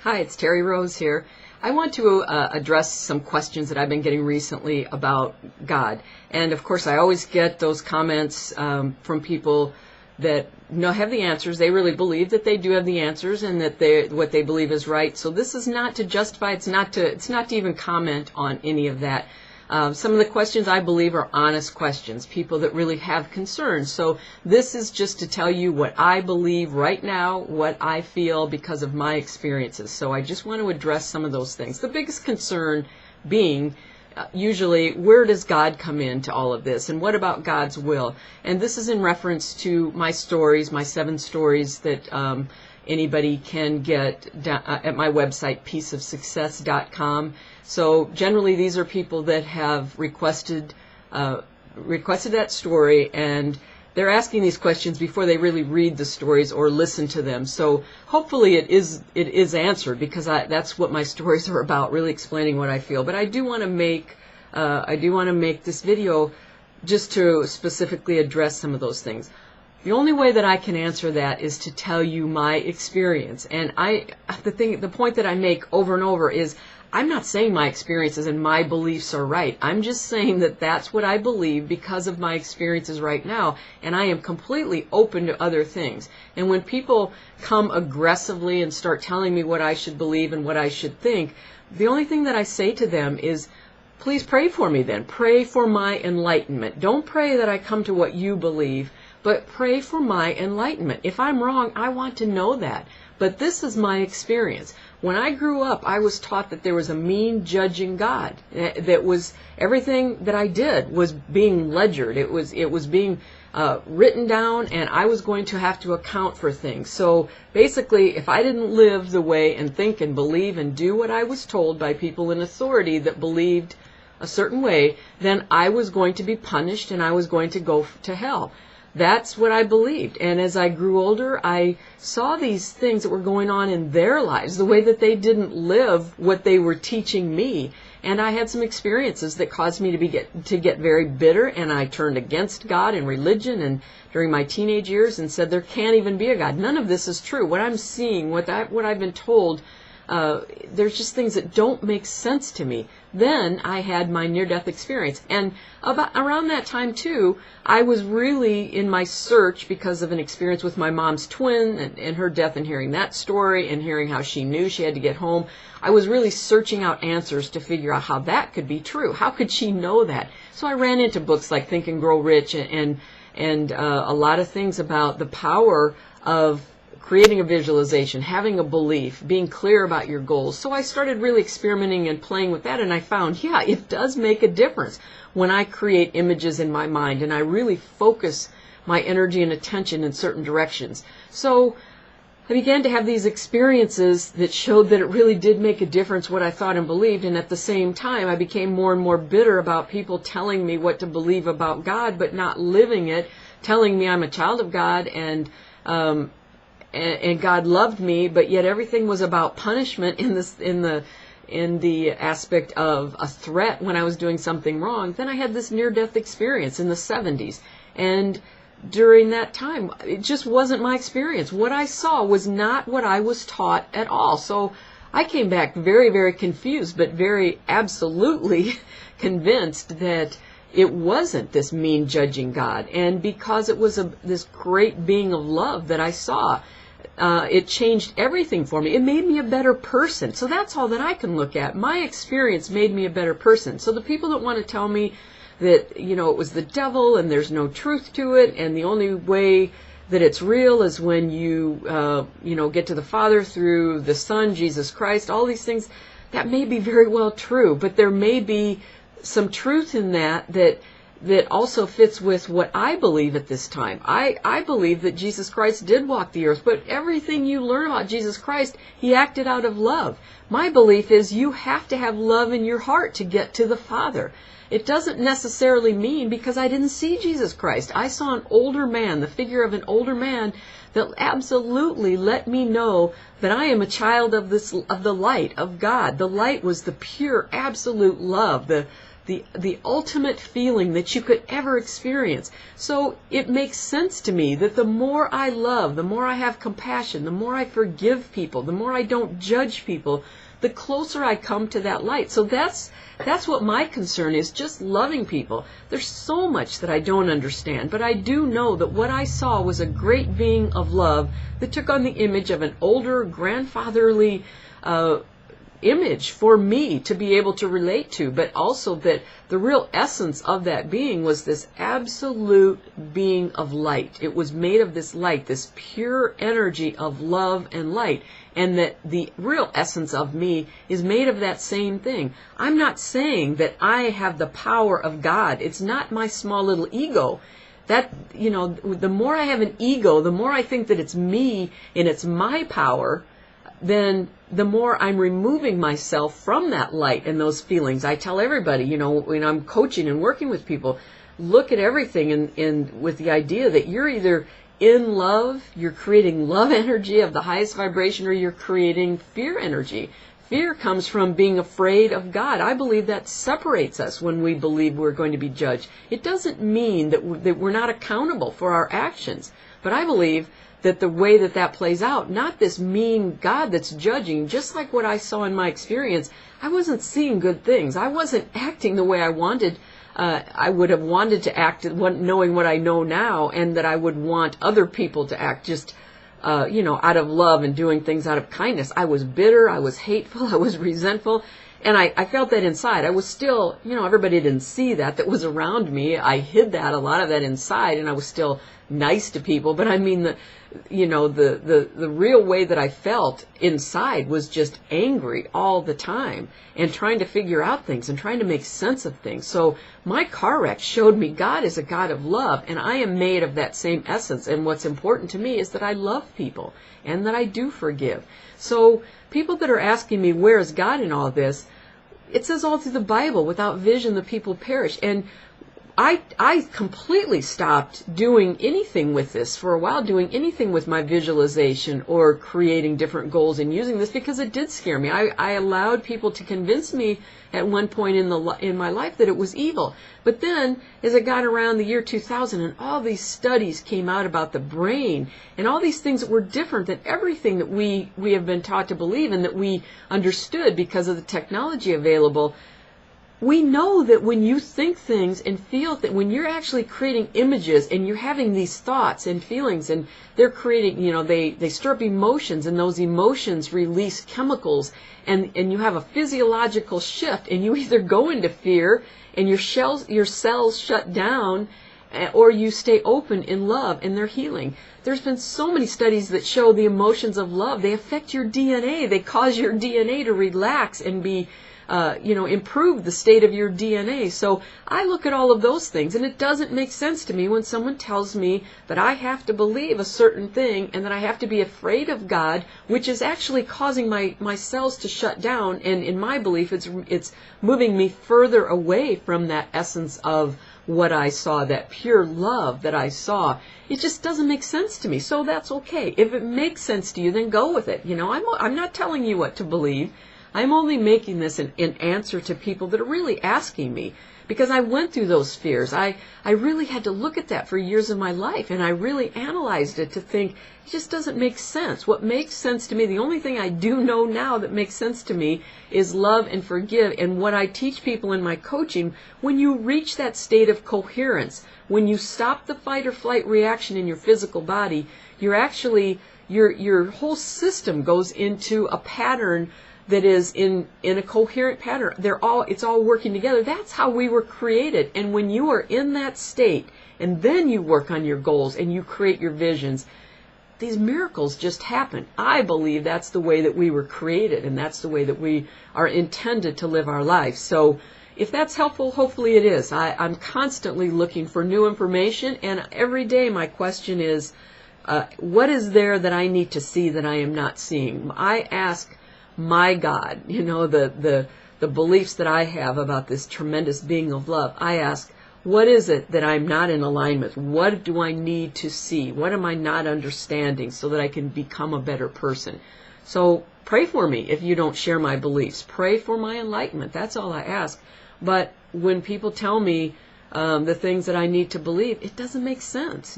Hi, it's Terry Rose here. I want to address some questions that I've been getting recently about God. And of course, I always get those comments from people that have the answers. They really believe that they do have the answers and that what they believe is right. So this is not to justify, it's not to even comment on any of that. Some of the questions I believe are honest questions, people that really have concerns. So this is just to tell you what I believe right now, what I feel because of my experiences. So I just want to address some of those things. The biggest concern being usually, where does God come into all of this, and what about God's will? And this is in reference to my stories, my 7 stories that anybody can get at my website, peaceofsuccess.com. So generally, these are people that have requested that story, and they're asking these questions before they really read the stories or listen to them. So hopefully it is answered, because that's what my stories are about, really explaining what I feel. But I do want to make this video just to specifically address some of those things. The only way that I can answer that is to tell you my experience. And the point that I make over and over is, I'm not saying my experiences and my beliefs are right. I'm just saying that that's what I believe because of my experiences right now, and I am completely open to other things. And when people come aggressively and start telling me what I should believe and what I should think, the only thing that I say to them is, please pray for me then. Pray for my enlightenment. Don't pray that I come to what you believe, but pray for my enlightenment. If I'm wrong, I want to know that. But this is my experience. When I grew up, I was taught that there was a mean, judging God. That was everything that I did was being ledgered. It was being written down, and I was going to have to account for things. So basically, if I didn't live the way and think and believe and do what I was told by people in authority that believed a certain way, then I was going to be punished and I was going to go to hell. That's what I believed. And as I grew older, I saw these things that were going on in their lives, the way that they didn't live what they were teaching me. And I had some experiences that caused me to get very bitter, and I turned against God and religion and during my teenage years and said there can't even be a God. None of this is true. What I'm seeing, what I've been told, there's just things that don't make sense to me. Then I had my near-death experience. And around that time, too, I was really in my search because of an experience with my mom's twin and her death, and hearing that story and hearing how she knew she had to get home. I was really searching out answers to figure out how that could be true. How could she know that? So I ran into books like Think and Grow Rich and a lot of things about the power of creating a visualization, having a belief, being clear about your goals. So I started really experimenting and playing with that, and I found, yeah, it does make a difference when I create images in my mind and I really focus my energy and attention in certain directions. So I began to have these experiences that showed that it really did make a difference what I thought and believed, and at the same time I became more and more bitter about people telling me what to believe about God but not living it, telling me I'm a child of God and God loved me, but yet everything was about punishment in the aspect of a threat when I was doing something wrong. Then I had this near-death experience in the 70s, and during that time, it just wasn't my experience. What I saw was not what I was taught at all. So I came back very, very confused, but very absolutely convinced that it wasn't this mean, judging God. And because it was this great being of love that I saw, it changed everything for me. It made me a better person. So that's all that I can look at. My experience made me a better person. So the people that want to tell me that, it was the devil and there's no truth to it, and the only way that it's real is when you, get to the Father through the Son, Jesus Christ, all these things, that may be very well true, but there may be some truth in that also fits with what I believe at this time. I believe that Jesus Christ did walk the earth, but everything you learn about Jesus Christ, he acted out of love. My belief is you have to have love in your heart to get to the Father. It doesn't necessarily mean, because I didn't see Jesus Christ. I saw an older man, the figure of an older man, that absolutely let me know that I am a child of the light, of God. The light was the pure, absolute love, the the ultimate feeling that you could ever experience. So it makes sense to me that the more I love, the more I have compassion, the more I forgive people, the more I don't judge people, the closer I come to that light. So that's what my concern is, just loving people. There's so much that I don't understand, but I do know that what I saw was a great being of love that took on the image of an older, grandfatherly image for me to be able to relate to, but also that the real essence of that being was this absolute being of light. It was made of this light, this pure energy of love and light, and that the real essence of me is made of that same thing. I'm not saying that I have the power of God. It's not my small little ego. That, the more I have an ego, the more I think that it's me and it's my power, then the more I'm removing myself from that light and those feelings. I tell everybody, when I'm coaching and working with people, look at everything in with the idea that you're either in love, you're creating love energy of the highest vibration, or you're creating fear energy. Fear comes from being afraid of God. I believe that separates us when we believe we're going to be judged. It doesn't mean that we're not accountable for our actions, but I believe that the way that plays out, not this mean God that's judging, just like what I saw in my experience, I wasn't seeing good things. I wasn't acting the way I wanted. I would have wanted to act, knowing what I know now, and that I would want other people to act just, out of love and doing things out of kindness. I was bitter, I was hateful, I was resentful, and I felt that inside. I was still, everybody didn't see that was around me. I hid that, a lot of that inside, and I was still nice to people, but I mean the real way that I felt inside was just angry all the time and trying to figure out things and trying to make sense of things. So my car wreck showed me God is a God of love, and I am made of that same essence. And what's important to me is that I love people and that I do forgive. So people that are asking me, where is God in all this? It says all through the Bible, without vision the people perish. And I completely stopped doing anything with this for a while, doing anything with my visualization or creating different goals and using this, because it did scare me. I allowed people to convince me at one point in my life that it was evil. But then, as I got around the year 2000 and all these studies came out about the brain and all these things that were different than everything that we have been taught to believe and that we understood because of the technology available, we know that when you think things and feel that, when you're actually creating images and you're having these thoughts and feelings, and they're creating, they stir up emotions, and those emotions release chemicals, and you have a physiological shift, and you either go into fear and your cells shut down, or you stay open in love and they're healing. There's been so many studies that show the emotions of love. They affect your DNA. They cause your DNA to relax and be improve the state of your DNA. So I look at all of those things, and it doesn't make sense to me when someone tells me that I have to believe a certain thing and that I have to be afraid of God, which is actually causing my cells to shut down. And in my belief, it's moving me further away from that essence of what I saw, that pure love that I saw. It just doesn't make sense to me. So that's okay. If it makes sense to you, then go with it. I'm not telling you what to believe. I'm only making this an answer to people that are really asking me, because I went through those fears. I really had to look at that for years of my life, and I really analyzed it to think, it just doesn't make sense. What makes sense to me, the only thing I do know now that makes sense to me is love and forgive. And what I teach people in my coaching, when you reach that state of coherence, when you stop the fight or flight reaction in your physical body, you're actually, your whole system goes into a pattern that is in a coherent pattern. It's all working together. That's how we were created. And when you are in that state, and then you work on your goals and you create your visions, these miracles just happen. I believe that's the way that we were created, and that's the way that we are intended to live our life. So if that's helpful, hopefully it is. I'm constantly looking for new information, and every day my question is, what is there that I need to see that I am not seeing? I ask my God, the beliefs that I have about this tremendous being of love. I ask, what is it that I'm not in alignment with? What do I need to see? What am I not understanding so that I can become a better person? So pray for me if you don't share my beliefs. Pray for my enlightenment. That's all I ask. But when people tell me the things that I need to believe, it doesn't make sense.